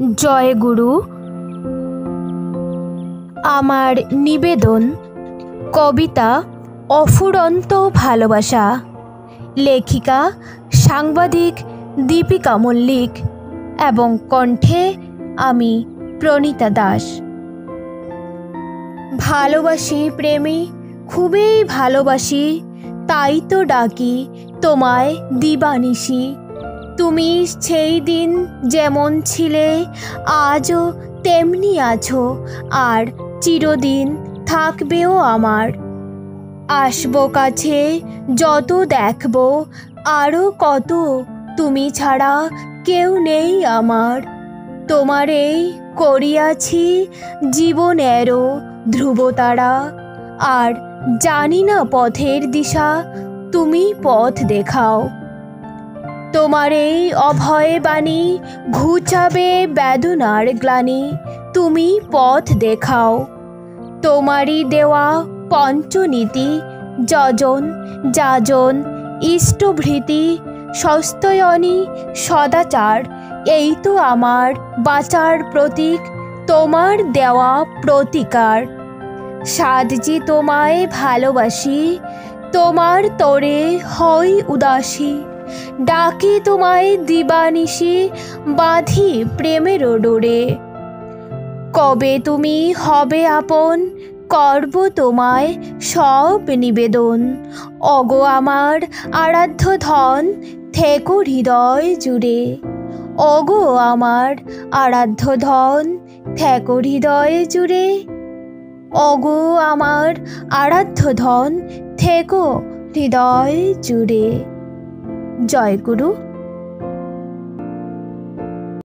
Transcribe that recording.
জয় গুরু। আমার নিবেদন কবিতা অফুরন্ত ভালোবাসা, লেখিকা সাংবাদিক দীপিকা মল্লিক এবং কণ্ঠে আমি প্রণীতা দাস। ভালোবাসি প্রেমী, খুবই ভালোবাসি, তাই তো ডাকি তোমায় দিবানিশি। তুমি সেই দিন যেমন ছিলে আজও তেমনি আছো, আর চিরদিন থাকবেও আমার। আসবো কাছে যত দেখবো আরও কত, তুমি ছাড়া কেউ নেই আমার। তোমারেই করিয়াছি জীবনেরও ধ্রুবতারা, আর জানি না পথের দিশা, তুমি পথ দেখাও। তোমার এই অভয় বাণী ঘুচাবে বেদনার গ্লানি, তুমি পথ দেখাও। তোমারই দেওয়া পঞ্চনীতি যজন যাজন ইষ্টভৃতি সস্তয়নী সদাচার, এই তো আমার বাঁচার প্রতীক, তোমার দেওয়া প্রতিকার। সাধজি তোমায় ভালোবাসি, তোমার তরে হই উদাসী, ডাকি তোমায় দিবানিশি, বাঁধি প্রেমের ডোরে। কবে তুমি হবে আপন, করব তোমায় সব নিবেদন। অগো আমার আরাধ্য ধন, থেকো হৃদয় জুড়ে। অগো আমার আরাধ্য ধন, থেকো হৃদয় জুড়ে। অগো আমার আরাধ্য ধন, থেকো হৃদয় জুড়ে। জয় গুরু।